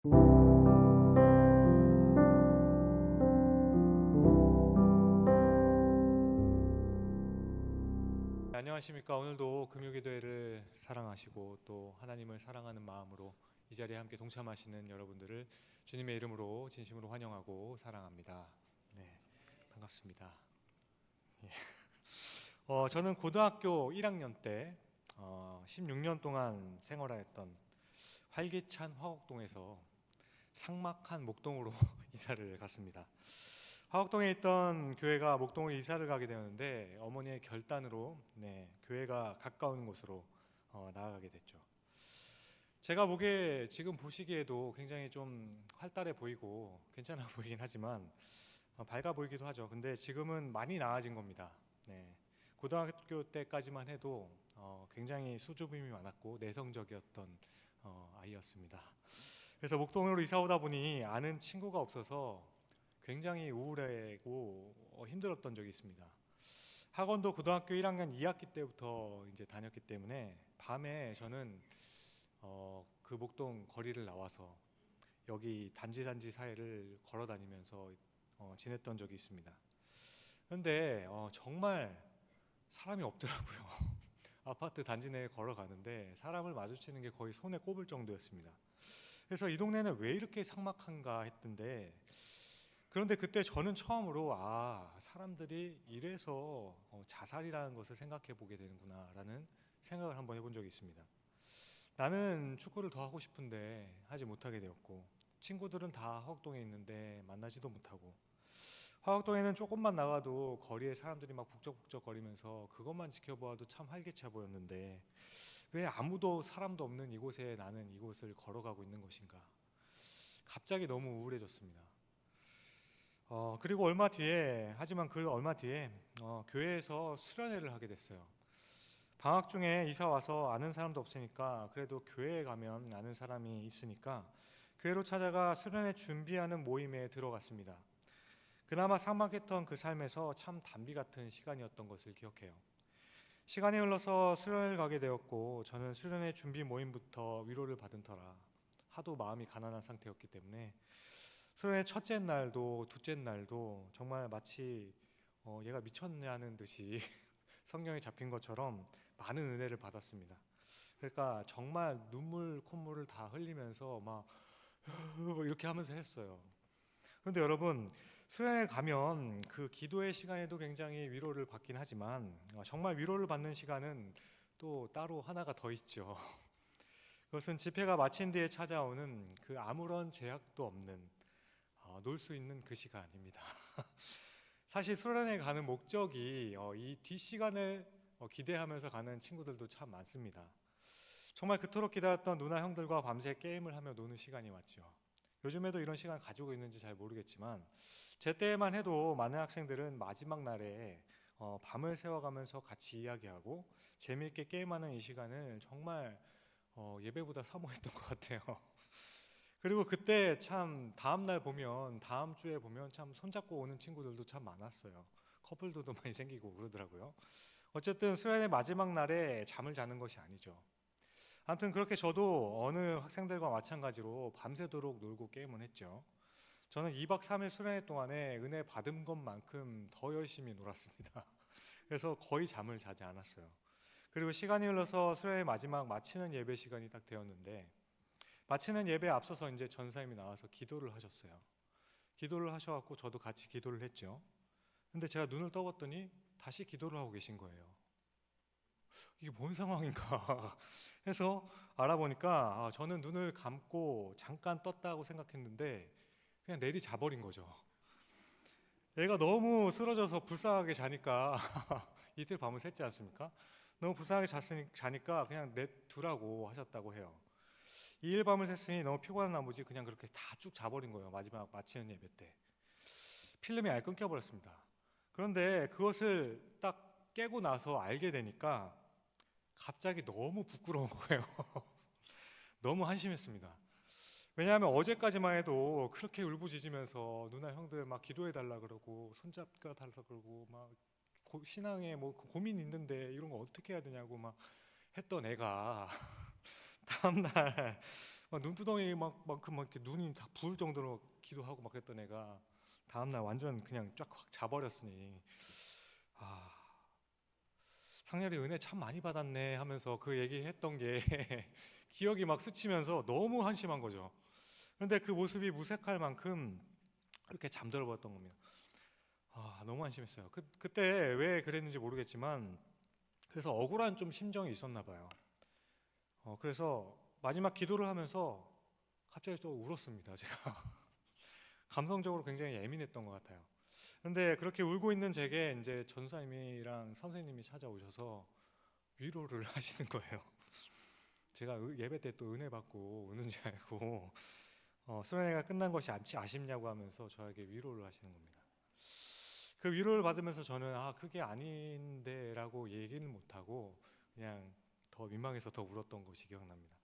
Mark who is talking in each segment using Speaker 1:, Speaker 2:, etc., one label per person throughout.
Speaker 1: 네, 안녕하십니까. 오늘도 금요기도회를 사랑하시고 또 하나님을 사랑하는 마음으로 이 자리에 함께 동참하시는 여러분들을 주님의 이름으로 진심으로 환영하고 사랑합니다. 네, 반갑습니다. 예. 저는 고등학교 1학년 때 16년 동안 생활하였던 활기찬 화곡동에서 삭막한 목동으로 이사를 갔습니다. 화곡동에 있던 교회가 목동으로 이사를 가게 되었는데 어머니의 결단으로 교회가 가까운 곳으로 나아가게 됐죠. 제가 보기에 지금 보시기에도 굉장히 좀 활달해 보이고 괜찮아 보이긴 하지만 밝아 보이기도 하죠. 근데 지금은 많이 나아진 겁니다. 고등학교 때까지만 해도 굉장히 수줍음이 많았고 내성적이었던 아이였습니다. 그래서 목동으로 이사 오다 보니 아는 친구가 없어서 굉장히 우울하고 힘들었던 적이 있습니다. 학원도 고등학교 1학년 2학기 때부터 이제 다녔기 때문에 밤에 저는 그 목동 거리를 나와서 여기 단지 사이를 걸어 다니면서 지냈던 적이 있습니다. 그런데 정말 사람이 없더라고요. 아파트 단지 내에 걸어가는데 사람을 마주치는 게 거의 손에 꼽을 정도였습니다. 그래서 이 동네는 왜 이렇게 삭막한가 했던데, 그런데 그때 저는 처음으로 사람들이 이래서 자살이라는 것을 생각해 보게 되는구나라는 생각을 한번 해본 적이 있습니다. 나는 축구를 더 하고 싶은데 하지 못하게 되었고, 친구들은 다 화곡동에 있는데 만나지도 못하고, 화곡동에는 조금만 나가도 거리에 사람들이 막 북적북적 거리면서 그것만 지켜보아도 참 활기차 보였는데 왜 아무도 사람도 없는 이곳에 나는 이곳을 걸어가고 있는 것인가. 갑자기 너무 우울해졌습니다. 그리고 하지만 그 얼마 뒤에 교회에서 수련회를 하게 됐어요. 방학 중에 이사 와서 아는 사람도 없으니까 그래도 교회에 가면 아는 사람이 있으니까 교회로 찾아가 수련회 준비하는 모임에 들어갔습니다. 그나마 삭막했던 그 삶에서 참 단비 같은 시간이었던 것을 기억해요. 시간이 흘러서 수련회를 가게 되었고, 저는 수련회 준비 모임부터 위로를 받은 터라 하도 마음이 가난한 상태였기 때문에 수련회 첫째 날도 둘째 날도 정말 마치 얘가 미쳤냐는 듯이 성령에 잡힌 것처럼 많은 은혜를 받았습니다. 그러니까 정말 눈물 콧물을 다 흘리면서 막 이렇게 하면서 했어요. 그런데 여러분, 수련회 가면 그 기도의 시간에도 굉장히 위로를 받긴 하지만 정말 위로를 받는 시간은 또 따로 하나가 더 있죠. 그것은 집회가 마친 뒤에 찾아오는 그 아무런 제약도 없는 놀 수 있는 그 시간입니다. 사실 수련회 가는 목적이 이 뒷시간을 기대하면서 가는 친구들도 참 많습니다. 정말 그토록 기다렸던 누나 형들과 밤새 게임을 하며 노는 시간이 왔죠. 요즘에도 이런 시간 가지고 있는지 잘 모르겠지만 제 때만 해도 많은 학생들은 마지막 날에 밤을 새워가면서 같이 이야기하고 재미있게 게임하는 이 시간을 정말 예배보다 사모했던 것 같아요. 그리고 그때 참 다음 주에 보면 참 손잡고 오는 친구들도 참 많았어요. 커플들도 많이 생기고 그러더라고요. 어쨌든 수련의 마지막 날에 잠을 자는 것이 아니죠. 아무튼 그렇게 저도 어느 학생들과 마찬가지로 밤새도록 놀고 게임을 했죠. 저는 2박 3일 수련회 동안에 은혜 받은 것만큼 더 열심히 놀았습니다. 그래서 거의 잠을 자지 않았어요. 그리고 시간이 흘러서 수련회 마지막 마치는 예배 시간이 딱 되었는데, 마치는 예배에 앞서서 이제 전사님이 나와서 기도를 하셨어요. 기도를 하셔갖고 저도 같이 기도를 했죠. 근데 제가 눈을 떠봤더니 다시 기도를 하고 계신 거예요. 이게 뭔 상황인가 해서 알아보니까 저는 눈을 감고 잠깐 떴다고 생각했는데 그냥 내리 자버린 거죠. 얘가 너무 쓰러져서 불쌍하게 자니까 이틀 밤을 샜지 않습니까? 너무 불쌍하게 자니까 그냥 냅두라고 하셨다고 해요. 2일 밤을 샜으니 너무 피곤한 나머지 그냥 그렇게 다 쭉 자버린 거예요. 마지막 마치는 예배 때 필름이 아예 끊겨버렸습니다. 그런데 그것을 딱 깨고 나서 알게 되니까 갑자기 너무 부끄러운 거예요. 너무 한심했습니다. 왜냐하면 어제까지만 해도 그렇게 울부짖으면서 누나 형들 막 기도해 달라 그러고 손잡가 달라 그러고 막 신앙에 뭐 고민 있는데 이런 거 어떻게 해야 되냐고 막 했던 애가 다음날 막 눈두덩이 만큼 막 이렇게 눈이 다 부을 정도로 기도하고 막 그랬던 애가 다음날 완전 그냥 쫙 확 자버렸으니 아 상렬이 은혜 참 많이 받았네 하면서 그 얘기했던 게 기억이 막 스치면서 너무 한심한 거죠. 그런데 그 모습이 무색할 만큼 이렇게 잠들어 버렸던 겁니다. 너무 한심했어요. 그때 왜 그랬는지 모르겠지만 그래서 억울한 좀 심정이 있었나 봐요. 그래서 마지막 기도를 하면서 갑자기 또 울었습니다. 제가 감성적으로 굉장히 예민했던 것 같아요. 그런데 그렇게 울고 있는 제게 이제 전사님이랑 선생님이 찾아오셔서 위로를 하시는 거예요. 제가 예배 때 또 은혜 받고 우는 줄 알고 수련회가 끝난 것이 아쉽냐고 하면서 저에게 위로를 하시는 겁니다. 그 위로를 받으면서 저는 그게 아닌데라고 얘기는 못하고 그냥 더 민망해서 더 울었던 것이 기억납니다.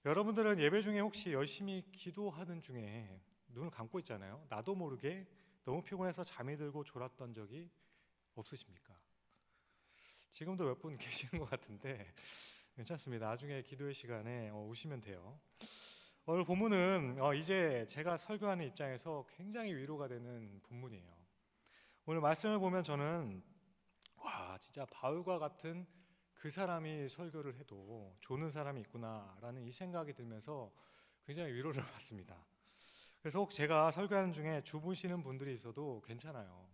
Speaker 1: 여러분들은 예배 중에 혹시 열심히 기도하는 중에 눈을 감고 있잖아요. 나도 모르게 너무 피곤해서 잠이 들고 졸았던 적이 없으십니까? 지금도 몇 분 계시는 것 같은데 괜찮습니다. 나중에 기도의 시간에 오시면 돼요. 오늘 본문은 이제 제가 설교하는 입장에서 굉장히 위로가 되는 본문이에요. 오늘 말씀을 보면 저는 진짜 바울과 같은 그 사람이 설교를 해도 좋은 사람이 있구나라는 이 생각이 들면서 굉장히 위로를 받습니다. 그래서 혹 제가 설교하는 중에 주무시는 분들이 있어도 괜찮아요.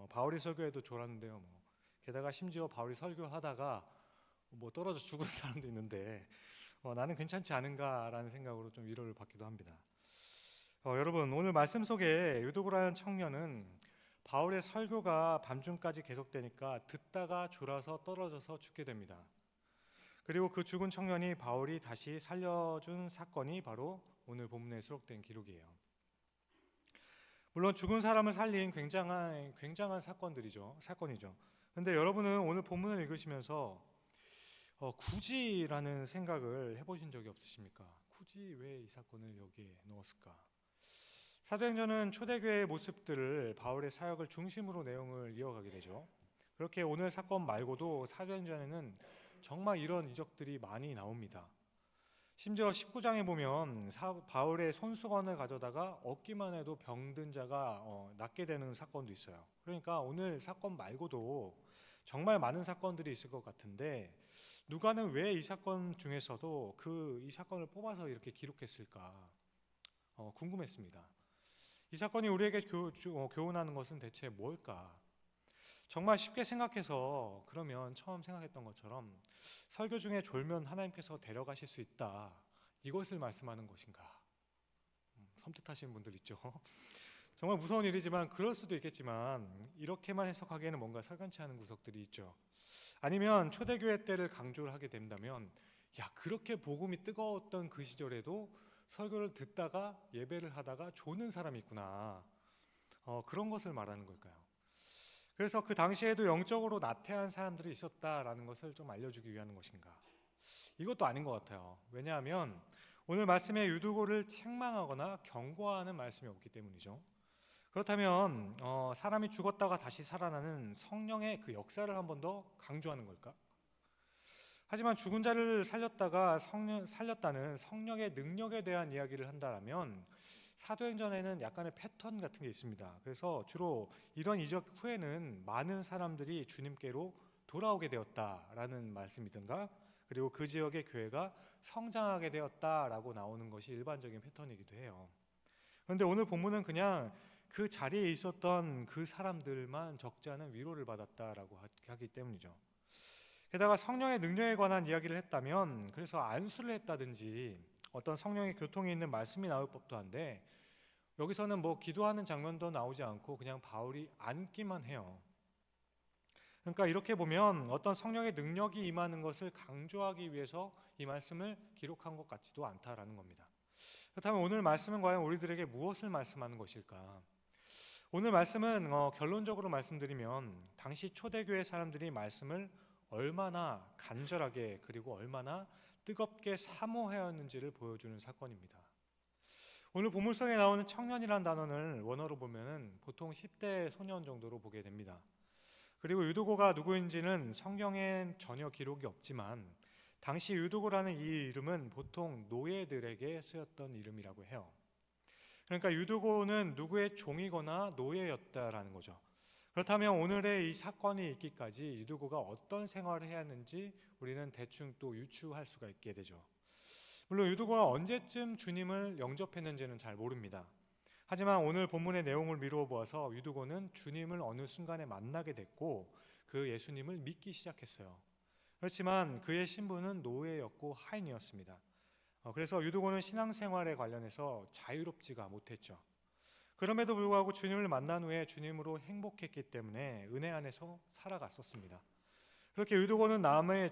Speaker 1: 바울이 설교해도 졸았는데요. 게다가 심지어 바울이 설교하다가 떨어져 죽은 사람도 있는데 나는 괜찮지 않은가라는 생각으로 좀 위로를 받기도 합니다. 여러분 오늘 말씀 속에 유도고라는 청년은 바울의 설교가 밤중까지 계속되니까 듣다가 졸아서 떨어져서 죽게 됩니다. 그리고 그 죽은 청년이 바울이 다시 살려준 사건이 바로 오늘 본문에 수록된 기록이에요. 물론 죽은 사람을 살린 굉장한 사건이죠. 그런데 여러분은 오늘 본문을 읽으시면서 굳이라는 생각을 해보신 적이 없으십니까? 굳이 왜 이 사건을 여기에 넣었을까? 사도행전은 초대교회의 모습들을 바울의 사역을 중심으로 내용을 이어가게 되죠. 그렇게 오늘 사건 말고도 사도행전에는 정말 이런 이적들이 많이 나옵니다. 심지어 19장에 보면 바울의 손수건을 가져다가 얻기만 해도 병든 자가 낫게 되는 사건도 있어요. 그러니까 오늘 사건 말고도 정말 많은 사건들이 있을 것 같은데 누가는 왜 이 사건 중에서도 이 사건을 뽑아서 이렇게 기록했을까 궁금했습니다. 이 사건이 우리에게 교훈하는 것은 대체 뭘까? 정말 쉽게 생각해서 그러면 처음 생각했던 것처럼 설교 중에 졸면 하나님께서 데려가실 수 있다, 이것을 말씀하는 것인가? 섬뜩하신 분들 있죠. 정말 무서운 일이지만 그럴 수도 있겠지만 이렇게만 해석하기에는 뭔가 설관치 않은 구석들이 있죠. 아니면 초대교회 때를 강조를 하게 된다면 그렇게 복음이 뜨거웠던 그 시절에도 설교를 듣다가 예배를 하다가 조는 사람이 있구나, 그런 것을 말하는 걸까요? 그래서 그 당시에도 영적으로 나태한 사람들이 있었다라는 것을 좀 알려주기 위한 것인가? 이것도 아닌 것 같아요. 왜냐하면 오늘 말씀에 유두고를 책망하거나 경고하는 말씀이 없기 때문이죠. 그렇다면 사람이 죽었다가 다시 살아나는 성령의 그 역사를 한 번 더 강조하는 걸까? 하지만 죽은 자를 살렸다는 성령의 능력에 대한 이야기를 한다면 사도행전에는 약간의 패턴 같은 게 있습니다. 그래서 주로 이런 이적 후에는 많은 사람들이 주님께로 돌아오게 되었다라는 말씀이든가, 그리고 그 지역의 교회가 성장하게 되었다라고 나오는 것이 일반적인 패턴이기도 해요. 그런데 오늘 본문은 그냥 그 자리에 있었던 그 사람들만 적지 않은 위로를 받았다라고 하기 때문이죠. 게다가 성령의 능력에 관한 이야기를 했다면 그래서 안수를 했다든지 어떤 성령의 교통이 있는 말씀이 나올 법도 한데 여기서는 기도하는 장면도 나오지 않고 그냥 바울이 앉기만 해요. 그러니까 이렇게 보면 어떤 성령의 능력이 임하는 것을 강조하기 위해서 이 말씀을 기록한 것 같지도 않다라는 겁니다. 그렇다면 오늘 말씀은 과연 우리들에게 무엇을 말씀하는 것일까? 오늘 말씀은 결론적으로 말씀드리면 당시 초대교회 사람들이 말씀을 얼마나 간절하게 그리고 얼마나 뜨겁게 사모하였는지를 보여주는 사건입니다. 오늘 본문 속에 나오는 청년이라는 단어를 원어로 보면은 보통 10대 소년 정도로 보게 됩니다. 그리고 유도고가 누구인지는 성경엔 전혀 기록이 없지만 당시 유두고라는 이 이름은 보통 노예들에게 쓰였던 이름이라고 해요. 그러니까 유두고는 누구의 종이거나 노예였다라는 거죠. 그렇다면 오늘의 이 사건이 있기까지 유두고가 어떤 생활을 해야 하는지 우리는 대충 또 유추할 수가 있게 되죠. 물론 유두고가 언제쯤 주님을 영접했는지는 잘 모릅니다. 하지만 오늘 본문의 내용을 미루어 보아서 유두고는 주님을 어느 순간에 만나게 됐고 그 예수님을 믿기 시작했어요. 그렇지만 그의 신분은 노예였고 하인이었습니다. 그래서 유두고는 신앙생활에 관련해서 자유롭지가 못했죠. 그럼에도 불구하고 주님을 만난 후에 주님으로 행복했기 때문에 은혜 안에서 살아갔었습니다. 그렇게 유두고는 남의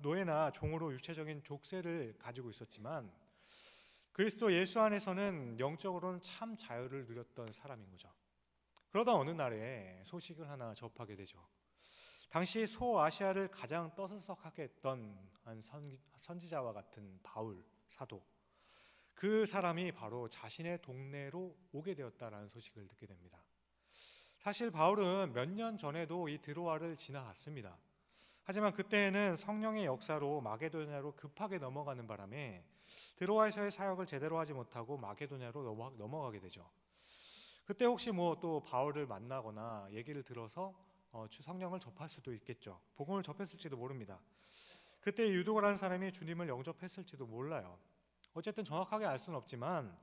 Speaker 1: 노예나 종으로 육체적인 족쇄를 가지고 있었지만 그리스도 예수 안에서는 영적으로는 참 자유를 누렸던 사람인 거죠. 그러다 어느 날에 소식을 하나 접하게 되죠. 당시 소아시아를 가장 떠들썩하게 했던 한 선지자와 같은 바울 사도, 그 사람이 바로 자신의 동네로 오게 되었다라는 소식을 듣게 됩니다. 사실 바울은 몇 년 전에도 이 드로아를 지나갔습니다. 하지만 그때는 성령의 역사로 마게도냐로 급하게 넘어가는 바람에 드로아에서의 사역을 제대로 하지 못하고 마게도냐로 넘어가게 되죠. 그때 혹시 또 바울을 만나거나 얘기를 들어서 성령을 접할 수도 있겠죠. 복음을 접했을지도 모릅니다. 그때 유두고라는 사람이 주님을 영접했을지도 몰라요. 어쨌든 정확하게 알 수는 없지만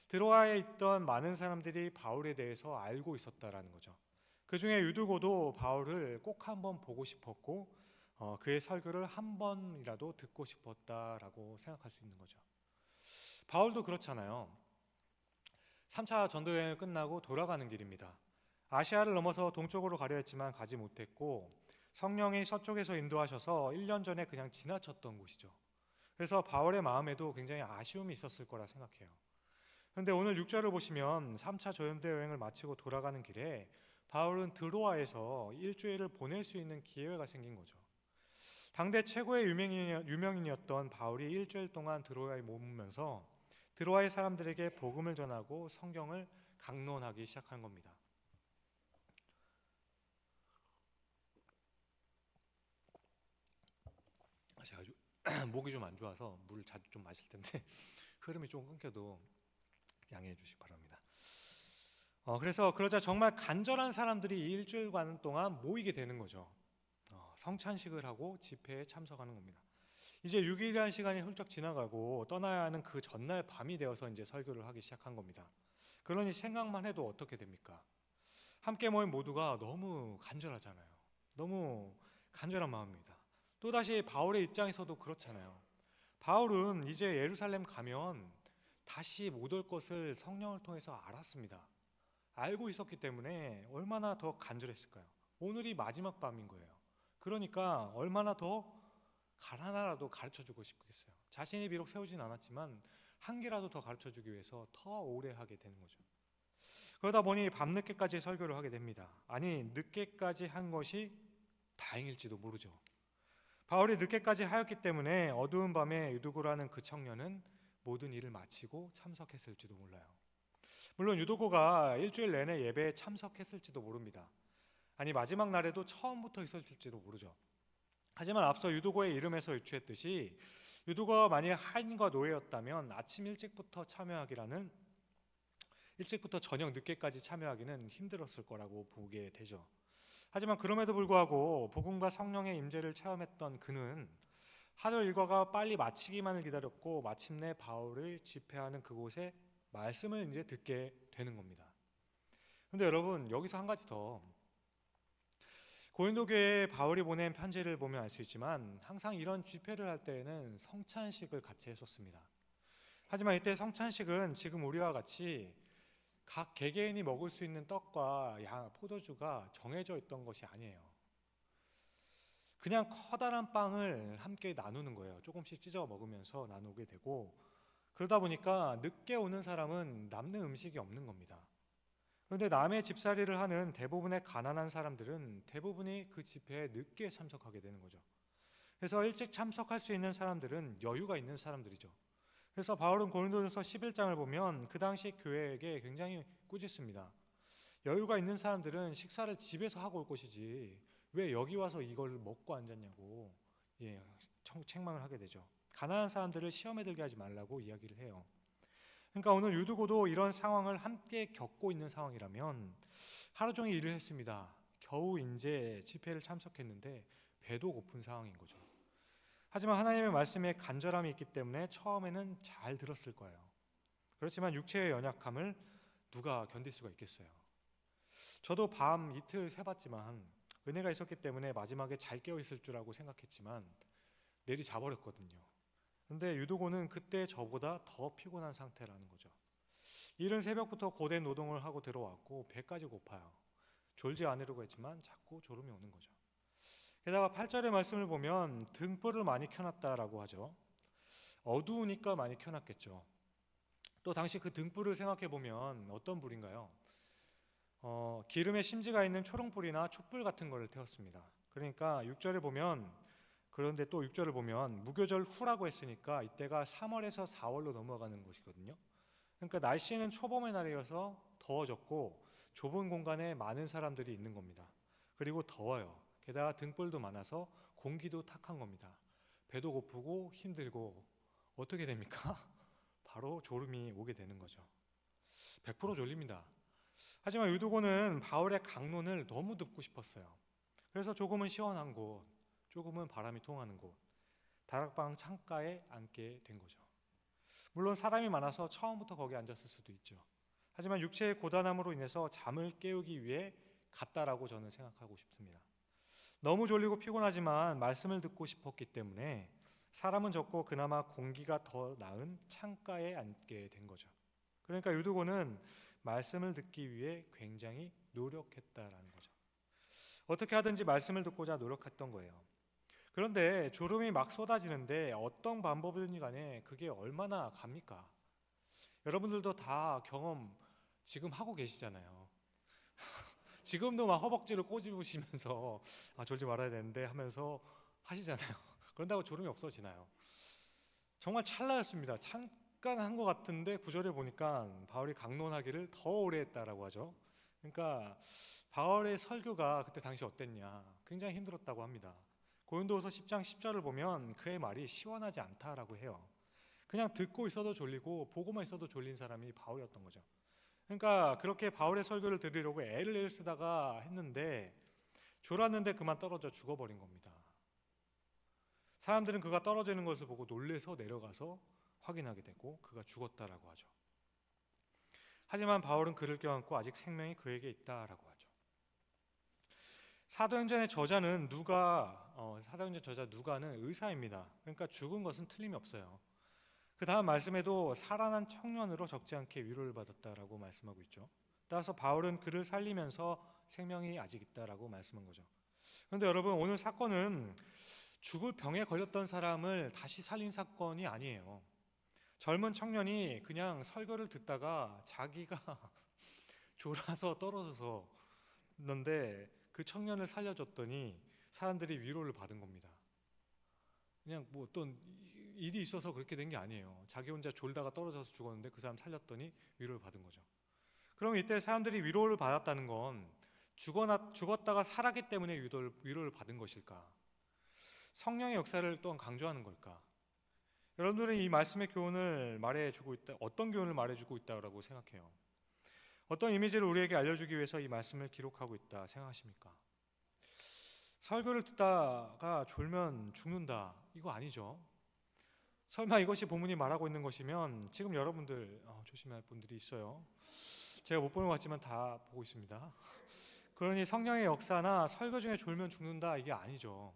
Speaker 1: 드로아에 있던 많은 사람들이 바울에 대해서 알고 있었다라는 거죠. 그 중에 유두고도 바울을 꼭 한번 보고 싶었고 그의 설교를 한 번이라도 듣고 싶었다라고 생각할 수 있는 거죠. 바울도 그렇잖아요. 3차 전도 여행을 끝나고 돌아가는 길입니다. 아시아를 넘어서 동쪽으로 가려 했지만 가지 못했고 성령이 서쪽에서 인도하셔서 1년 전에 그냥 지나쳤던 곳이죠. 그래서 바울의 마음에도 굉장히 아쉬움이 있었을 거라 생각해요. 그런데 오늘 6절을 보시면 3차 전도 여행을 마치고 돌아가는 길에 바울은 드로아에서 일주일을 보낼 수 있는 기회가 생긴 거죠. 당대 최고의 유명인이었던 바울이 일주일 동안 드로아에 머물면서 드로아의 사람들에게 복음을 전하고 성경을 강론하기 시작한 겁니다. 제가 목이 좀 안 좋아서 물을 자주 좀 마실 텐데 흐름이 좀 끊겨도 양해해 주시기 바랍니다. 그래서 그러자 정말 간절한 사람들이 일주일간 동안 모이게 되는 거죠. 성찬식을 하고 집회에 참석하는 겁니다. 이제 6일이라는 시간이 훌쩍 지나가고 떠나야 하는 그 전날 밤이 되어서 이제 설교를 하기 시작한 겁니다. 그러니 생각만 해도 어떻게 됩니까? 함께 모인 모두가 너무 간절하잖아요. 너무 간절한 마음입니다. 또다시 바울의 입장에서도 그렇잖아요. 바울은 이제 예루살렘 가면 다시 못 올 것을 성령을 통해서 알았습니다. 알고 있었기 때문에 얼마나 더 간절했을까요? 오늘이 마지막 밤인 거예요. 그러니까 얼마나 더 하나라도 가르쳐주고 싶겠어요. 자신이 비록 세우진 않았지만 한 개라도 더 가르쳐주기 위해서 더 오래 하게 되는 거죠. 그러다 보니 밤늦게까지 설교를 하게 됩니다. 아니, 늦게까지 한 것이 다행일지도 모르죠. 바울이 늦게까지 하였기 때문에 어두운 밤에 유두고라는 그 청년은 모든 일을 마치고 참석했을지도 몰라요. 물론 유두고가 일주일 내내 예배에 참석했을지도 모릅니다. 아니, 마지막 날에도 처음부터 있었을지도 모르죠. 하지만 앞서 유두고의 이름에서 유추했듯이 유두고가 만약 하인과 노예였다면 아침 일찍부터 저녁 늦게까지 참여하기는 힘들었을 거라고 보게 되죠. 하지만 그럼에도 불구하고 복음과 성령의 임재를 체험했던 그는 하루 일과가 빨리 마치기만을 기다렸고 마침내 바울을 집회하는 그곳에 말씀을 이제 듣게 되는 겁니다. 그런데 여러분, 여기서 한 가지 더, 고린도 교회에 바울이 보낸 편지를 보면 알 수 있지만 항상 이런 집회를 할 때에는 성찬식을 같이 했었습니다. 하지만 이때 성찬식은 지금 우리와 같이 각 개개인이 먹을 수 있는 떡과 포도주가 정해져 있던 것이 아니에요. 그냥 커다란 빵을 함께 나누는 거예요. 조금씩 찢어 먹으면서 나누게 되고, 그러다 보니까 늦게 오는 사람은 남는 음식이 없는 겁니다. 그런데 남의 집살이를 하는 대부분의 가난한 사람들은 대부분이 그 집회에 늦게 참석하게 되는 거죠. 그래서 일찍 참석할 수 있는 사람들은 여유가 있는 사람들이죠. 그래서 바울은 고린도전서 11장을 보면 그 당시 교회에게 굉장히 꾸짖습니다. 여유가 있는 사람들은 식사를 집에서 하고 올 것이지 왜 여기 와서 이걸 먹고 앉았냐고 책망을 하게 되죠. 가난한 사람들을 시험에 들게 하지 말라고 이야기를 해요. 그러니까 오늘 유두고도 이런 상황을 함께 겪고 있는 상황이라면 하루 종일 일을 했습니다. 겨우 이제 집회를 참석했는데 배도 고픈 상황인 거죠. 하지만 하나님의 말씀에 간절함이 있기 때문에 처음에는 잘 들었을 거예요. 그렇지만 육체의 연약함을 누가 견딜 수가 있겠어요. 저도 밤 이틀 새봤지만 은혜가 있었기 때문에 마지막에 잘 깨어 있을 줄 알고 생각했지만 내리 자버렸거든요. 근데 유두고는 그때 저보다 더 피곤한 상태라는 거죠. 이른 새벽부터 고된 노동을 하고 들어왔고 배까지 고파요. 졸지 않으려고 했지만 자꾸 졸음이 오는 거죠. 게다가 8절의 말씀을 보면 등불을 많이 켜놨다라고 하죠. 어두우니까 많이 켜놨겠죠. 또 당시 그 등불을 생각해 보면 어떤 불인가요? 기름에 심지가 있는 초롱불이나 촛불 같은 거를 태웠습니다. 그러니까 6절에 보면, 그런데 또 6절을 보면 무교절 후라고 했으니까 이때가 3월에서 4월로 넘어가는 것이거든요. 그러니까 날씨는 초봄의 날이어서 더워졌고 좁은 공간에 많은 사람들이 있는 겁니다. 그리고 더워요. 게다가 등불도 많아서 공기도 탁한 겁니다. 배도 고프고 힘들고 어떻게 됩니까? 바로 졸음이 오게 되는 거죠. 100% 졸립니다. 하지만 유두고는 바울의 강론을 너무 듣고 싶었어요. 그래서 조금은 시원한 곳, 조금은 바람이 통하는 곳, 다락방 창가에 앉게 된 거죠. 물론 사람이 많아서 처음부터 거기 앉았을 수도 있죠. 하지만 육체의 고단함으로 인해서 잠을 깨우기 위해 갔다라고 저는 생각하고 싶습니다. 너무 졸리고 피곤하지만 말씀을 듣고 싶었기 때문에 사람은 적고 그나마 공기가 더 나은 창가에 앉게 된 거죠. 그러니까 유두고는 말씀을 듣기 위해 굉장히 노력했다라는 거죠. 어떻게 하든지 말씀을 듣고자 노력했던 거예요. 그런데 졸음이 막 쏟아지는데 어떤 방법이든지 간에 그게 얼마나 갑니까? 여러분들도 다 경험 지금 하고 계시잖아요. 지금도 막 허벅지를 꼬집으시면서 졸지 말아야 되는데 하면서 하시잖아요. 그런다고 졸음이 없어지나요? 정말 찰나였습니다. 잠깐 한 것 같은데 9절에 보니까 바울이 강론하기를 더 오래 했다라고 하죠. 그러니까 바울의 설교가 그때 당시 어땠냐? 굉장히 힘들었다고 합니다. 고린도후서 10장 10절을 보면 그의 말이 시원하지 않다라고 해요. 그냥 듣고 있어도 졸리고 보고만 있어도 졸린 사람이 바울이었던 거죠. 그러니까 그렇게 바울의 설교를 들으려고 애를 쓰다가 했는데 졸았는데 그만 떨어져 죽어버린 겁니다. 사람들은 그가 떨어지는 것을 보고 놀래서 내려가서 확인하게 되고 그가 죽었다라고 하죠. 하지만 바울은 그를 껴안고 아직 생명이 그에게 있다라고 하죠. 사도행전의 저자는 사도행전 저자 누가는 의사입니다. 그러니까 죽은 것은 틀림이 없어요. 그 다음 말씀에도 살아난 청년으로 적지 않게 위로를 받았다라고 말씀하고 있죠. 따라서 바울은 그를 살리면서 생명이 아직 있다라고 말씀한 거죠. 그런데 여러분, 오늘 사건은 죽을 병에 걸렸던 사람을 다시 살린 사건이 아니에요. 젊은 청년이 그냥 설교를 듣다가 자기가 졸아서 떨어져서 있는데 그 청년을 살려줬더니 사람들이 위로를 받은 겁니다. 그냥 뭐 어떤 일이 있어서 그렇게 된 게 아니에요. 자기 혼자 졸다가 떨어져서 죽었는데 그 사람 살렸더니 위로를 받은 거죠. 그럼 이때 사람들이 위로를 받았다는 건 죽었다가 살았기 때문에 위로를 받은 것일까? 성령의 역사를 또한 강조하는 걸까? 여러분들은 이 말씀의 교훈을 말해주고 있다, 어떤 교훈을 말해주고 있다고 생각해요? 어떤 이미지를 우리에게 알려주기 위해서 이 말씀을 기록하고 있다 생각하십니까? 설교를 듣다가 졸면 죽는다, 이거 아니죠? 설마 이것이 본문이 말하고 있는 것이면 지금 여러분들 조심해야 할 분들이 있어요. 제가 못 보는 것 같지만 다 보고 있습니다. 그러니 성령의 역사나 설교 중에 졸면 죽는다, 이게 아니죠.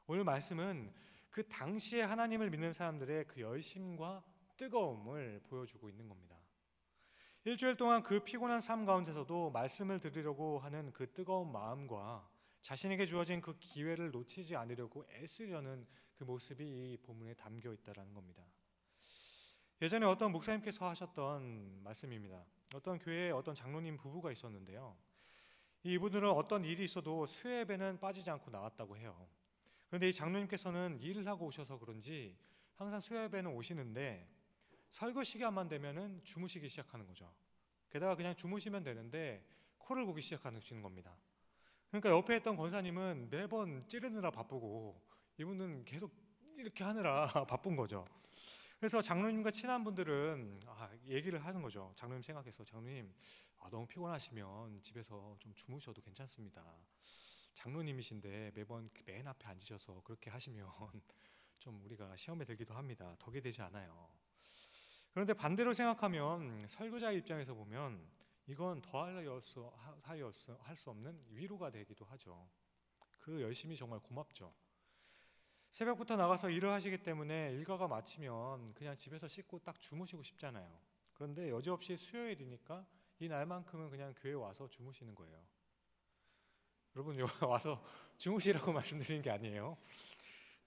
Speaker 1: 오늘 말씀은 그 당시에 하나님을 믿는 사람들의 그 열심과 뜨거움을 보여주고 있는 겁니다. 일주일 동안 그 피곤한 삶 가운데서도 말씀을 들으려고 하는 그 뜨거운 마음과 자신에게 주어진 그 기회를 놓치지 않으려고 애쓰려는 그 모습이 이 본문에 담겨 있다는 겁니다. 예전에 어떤 목사님께서 하셨던 말씀입니다. 어떤 교회에 어떤 장로님 부부가 있었는데요. 이분들은 어떤 일이 있어도 수요예배는 빠지지 않고 나왔다고 해요. 그런데 이 장로님께서는 일을 하고 오셔서 그런지 항상 수요예배는 오시는데 설교 시간만 되면은 주무시기 시작하는 거죠. 게다가 그냥 주무시면 되는데 코를 고기 시작하는 겁니다. 그러니까 옆에 있던 권사님은 매번 찌르느라 바쁘고 이분은 계속 이렇게 하느라 바쁜 거죠. 그래서 장로님과 친한 분들은 얘기를 하는 거죠. 장로님 생각해서, 장로님 너무 피곤하시면 집에서 좀 주무셔도 괜찮습니다. 장로님이신데 매번 맨 앞에 앉으셔서 그렇게 하시면 좀 우리가 시험에 들기도 합니다. 덕이 되지 않아요. 그런데 반대로 생각하면 설교자 입장에서 보면 이건 더할 수 없는 위로가 되기도 하죠. 그 열심히 정말 고맙죠. 새벽부터 나가서 일을 하시기 때문에 일과가 마치면 그냥 집에서 씻고 딱 주무시고 싶잖아요. 그런데 여지없이 수요일이니까 이 날만큼은 그냥 교회 와서 주무시는 거예요. 여러분 와서 주무시라고 말씀드리는 게 아니에요.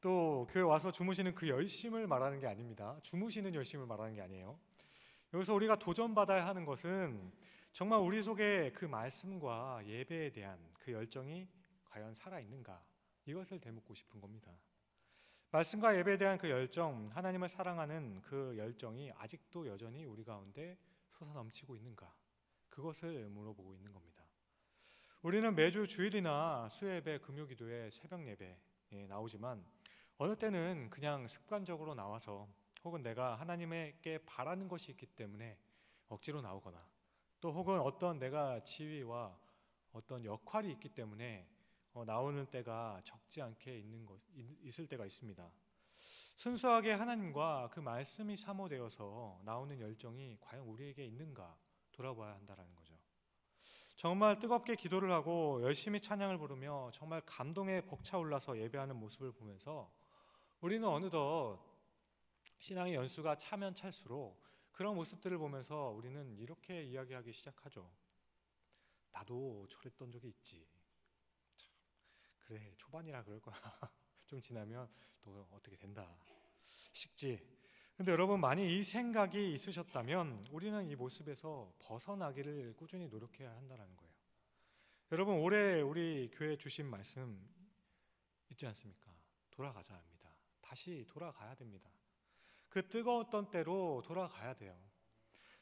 Speaker 1: 또 교회 와서 주무시는 그 열심을 말하는 게 아닙니다. 주무시는 열심을 말하는 게 아니에요. 여기서 우리가 도전받아야 하는 것은 정말 우리 속에 그 말씀과 예배에 대한 그 열정이 과연 살아있는가, 이것을 되묻고 싶은 겁니다. 말씀과 예배에 대한 그 열정, 하나님을 사랑하는 그 열정이 아직도 여전히 우리 가운데 솟아넘치고 있는가, 그것을 물어보고 있는 겁니다. 우리는 매주 주일이나 수요예배, 금요기도에 새벽 예배에 나오지만 어느 때는 그냥 습관적으로 나와서 혹은 내가 하나님께 바라는 것이 있기 때문에 억지로 나오거나 또 혹은 어떤 내가 지위와 어떤 역할이 있기 때문에 나오는 때가 적지 않게 있을 때가 있습니다. 순수하게 하나님과 그 말씀이 사모되어서 나오는 열정이 과연 우리에게 있는가 돌아봐야 한다는 거죠. 정말 뜨겁게 기도를 하고 열심히 찬양을 부르며 정말 감동에 벅차올라서 예배하는 모습을 보면서 우리는 어느덧 신앙의 연수가 차면 찰수록 그런 모습들을 보면서 우리는 이렇게 이야기하기 시작하죠. 나도 저랬던 적이 있지. 그래, 초반이라 그럴 거야. 좀 지나면 또 어떻게 된다 싶지. 근데 여러분, 많이 이 생각이 있으셨다면 우리는 이 모습에서 벗어나기를 꾸준히 노력해야 한다는 거예요. 여러분, 올해 우리 교회 주신 말씀 있지 않습니까? 돌아가자 합니다. 다시 돌아가야 됩니다. 그 뜨거웠던 때로 돌아가야 돼요.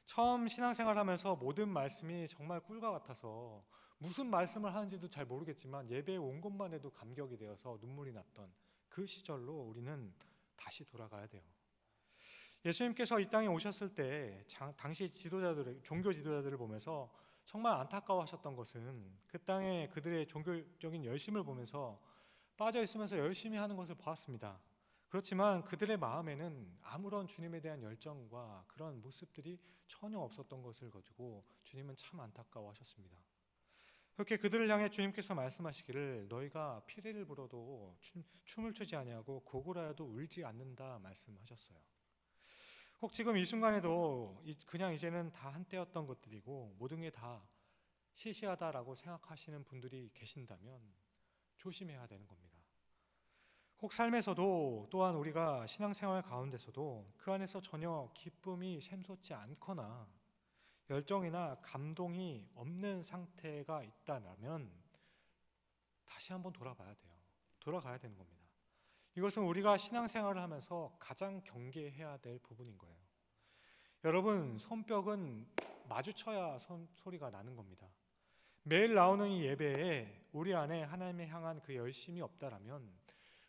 Speaker 1: 처음 신앙생활하면서 모든 말씀이 정말 꿀과 같아서 무슨 말씀을 하는지도 잘 모르겠지만 예배에 온 것만 해도 감격이 되어서 눈물이 났던 그 시절로 우리는 다시 돌아가야 돼요. 예수님께서 이 땅에 오셨을 때 당시 종교 지도자들을 보면서 정말 안타까워하셨던 것은 그 땅에 그들의 종교적인 열심을 보면서 빠져 있으면서 열심히 하는 것을 보았습니다. 그렇지만 그들의 마음에는 아무런 주님에 대한 열정과 그런 모습들이 전혀 없었던 것을 가지고 주님은 참 안타까워하셨습니다. 그렇게 그들을 향해 주님께서 말씀하시기를 너희가 피리를 불어도 춤을 추지 아니하고 고구라여도 울지 않는다 말씀하셨어요. 혹 지금 이 순간에도 그냥 이제는 다 한때였던 것들이고 모든 게 다 시시하다라고 생각하시는 분들이 계신다면 조심해야 되는 겁니다. 혹 삶에서도 또한 우리가 신앙생활 가운데서도 그 안에서 전혀 기쁨이 샘솟지 않거나 열정이나 감동이 없는 상태가 있다면 다시 한번 돌아봐야 돼요. 돌아가야 되는 겁니다. 이것은 우리가 신앙생활을 하면서 가장 경계해야 될 부분인 거예요. 여러분, 손뼉은 마주쳐야 소리가 나는 겁니다. 매일 나오는 이 예배에 우리 안에 하나님을 향한 그 열심이 없다라면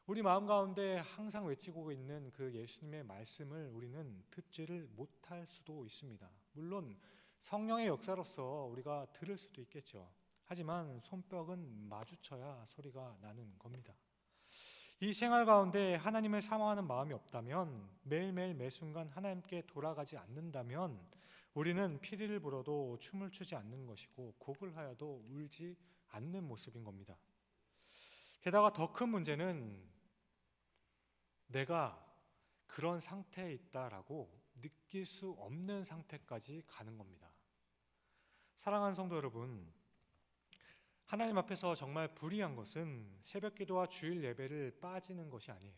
Speaker 1: 우리 마음 가운데 항상 외치고 있는 그 예수님의 말씀을 우리는 듣지를 못할 수도 있습니다. 물론 성령의 역사로서 우리가 들을 수도 있겠죠. 하지만 손뼉은 마주쳐야 소리가 나는 겁니다. 이 생활 가운데 하나님을 사모하는 마음이 없다면, 매일매일 매순간 하나님께 돌아가지 않는다면 우리는 피리를 불어도 춤을 추지 않는 것이고 곡을 하여도 울지 않는 모습인 겁니다. 게다가 더 큰 문제는 내가 그런 상태에 있다라고 느낄 수 없는 상태까지 가는 겁니다. 사랑하는 성도 여러분, 하나님 앞에서 정말 불의한 것은 새벽 기도와 주일 예배를 빠지는 것이 아니에요.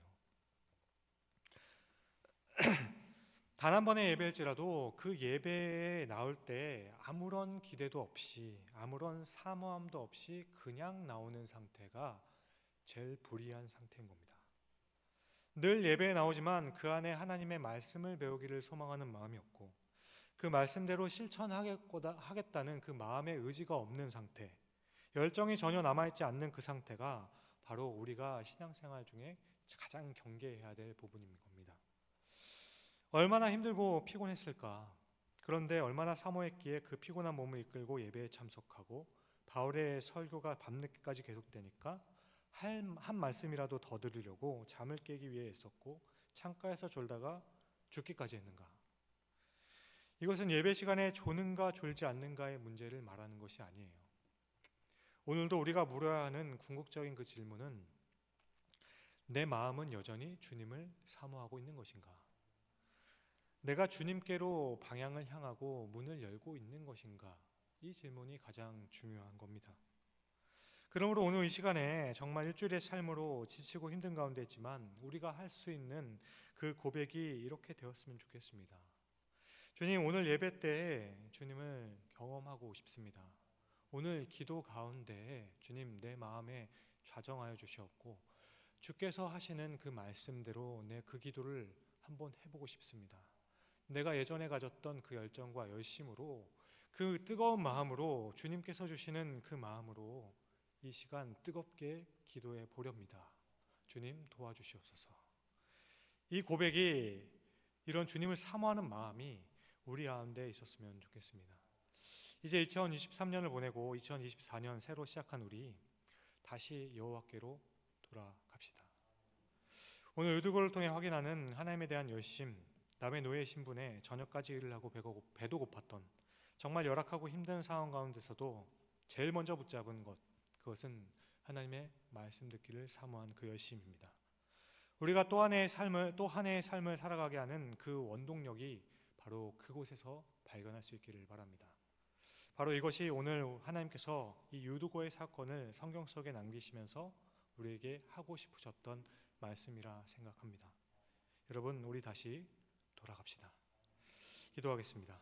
Speaker 1: 단 한 번의 예배일지라도 그 예배에 나올 때 아무런 기대도 없이 아무런 사모함도 없이 그냥 나오는 상태가 제일 불의한 상태인 겁니다. 늘 예배에 나오지만 그 안에 하나님의 말씀을 배우기를 소망하는 마음이 없고 그 말씀대로 실천하겠다는 그 마음의 의지가 없는 상태, 열정이 전혀 남아있지 않는 그 상태가 바로 우리가 신앙생활 중에 가장 경계해야 될 부분인 겁니다. 얼마나 힘들고 피곤했을까. 그런데 얼마나 사모했기에 그 피곤한 몸을 이끌고 예배에 참석하고 바울의 설교가 밤늦게까지 계속되니까 한 말씀이라도 더 들으려고 잠을 깨기 위해 애썼고 창가에서 졸다가 죽기까지 했는가. 이것은 예배 시간에 조는가 졸지 않는가의 문제를 말하는 것이 아니에요. 오늘도 우리가 물어야 하는 궁극적인 그 질문은 내 마음은 여전히 주님을 사모하고 있는 것인가? 내가 주님께로 방향을 향하고 문을 열고 있는 것인가? 이 질문이 가장 중요한 겁니다. 그러므로 오늘 이 시간에 정말 일주일의 삶으로 지치고 힘든 가운데 있지만 우리가 할 수 있는 그 고백이 이렇게 되었으면 좋겠습니다. 주님, 오늘 예배 때에 주님을 경험하고 싶습니다. 오늘 기도 가운데 주님 내 마음에 좌정하여 주시옵고 주께서 하시는 그 말씀대로 내 그 기도를 한번 해보고 싶습니다. 내가 예전에 가졌던 그 열정과 열심으로 그 뜨거운 마음으로 주님께서 주시는 그 마음으로 이 시간 뜨겁게 기도해 보렵니다. 주님 도와주시옵소서. 이 고백이 이런 주님을 사모하는 마음이 우리 가운데 있었으면 좋겠습니다. 이제 2023년을 보내고 2024년 새로 시작한 우리 다시 여호와께로 돌아갑시다. 오늘 유두고를 통해 확인하는 하나님에 대한 열심, 남의 노예 신분에 저녁까지 일을 하고 배도 고팠던 정말 열악하고 힘든 상황 가운데서도 제일 먼저 붙잡은 것, 그것은 하나님의 말씀 듣기를 사모한 그 열심입니다. 우리가 또 한 해의 삶을 살아가게 하는 그 원동력이 바로 그곳에서 발견할 수 있기를 바랍니다. 바로 이것이 오늘 하나님께서 이 유두고의 사건을 성경 속에 남기시면서 우리에게 하고 싶으셨던 말씀이라 생각합니다. 여러분, 우리 다시 돌아갑시다. 기도하겠습니다.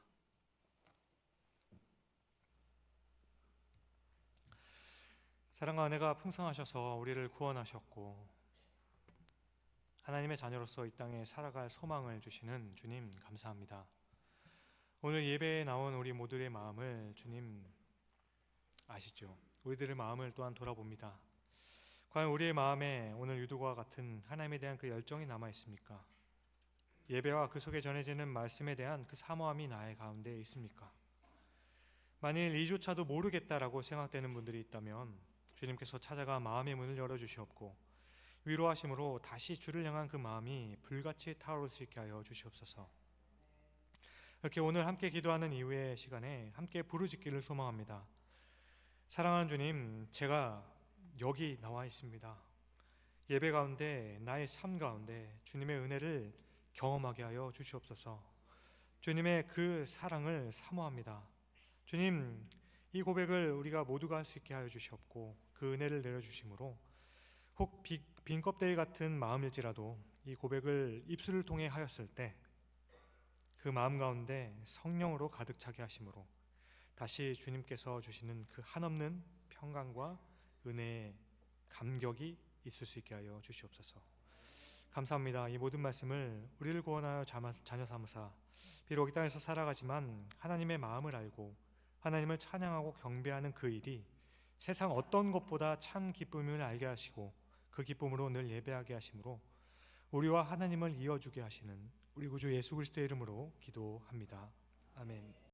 Speaker 1: 사랑과 은혜가 풍성하셔서 우리를 구원하셨고 하나님의 자녀로서 이 땅에 살아갈 소망을 주시는 주님 감사합니다. 오늘 예배에 나온 우리 모두의 마음을 주님 아시죠? 우리들의 마음을 또한 돌아봅니다. 과연 우리의 마음에 오늘 유두고와 같은 하나님에 대한 그 열정이 남아 있습니까? 예배와 그 속에 전해지는 말씀에 대한 그 사모함이 나의 가운데 있습니까? 만일 이조차도 모르겠다라고 생각되는 분들이 있다면 주님께서 찾아가 마음의 문을 열어주시옵고 위로하심으로 다시 주를 향한 그 마음이 불같이 타오를 수 있게 하여 주시옵소서. 이렇게 오늘 함께 기도하는 이후의 시간에 함께 부르짖기를 소망합니다. 사랑하는 주님, 제가 여기 나와 있습니다. 예배 가운데 나의 삶 가운데 주님의 은혜를 경험하게 하여 주시옵소서. 주님의 그 사랑을 사모합니다. 주님, 이 고백을 우리가 모두가 할 수 있게 하여 주시옵고 그 은혜를 내려주심으로 혹 빈 껍데기 같은 마음일지라도 이 고백을 입술을 통해 하였을 때 그 마음 가운데 성령으로 가득 차게 하심으로 다시 주님께서 주시는 그 한없는 평강과 은혜의 감격이 있을 수 있게 하여 주시옵소서. 감사합니다. 이 모든 말씀을 우리를 구원하여 자녀 삼으사 비록 이 땅에서 살아가지만 하나님의 마음을 알고 하나님을 찬양하고 경배하는 그 일이 세상 어떤 것보다 참 기쁨을 알게 하시고 그 기쁨으로 늘 예배하게 하심으로 우리와 하나님을 이어주게 하시는 우리 구주 예수 그리스도의 이름으로 기도합니다. 아멘.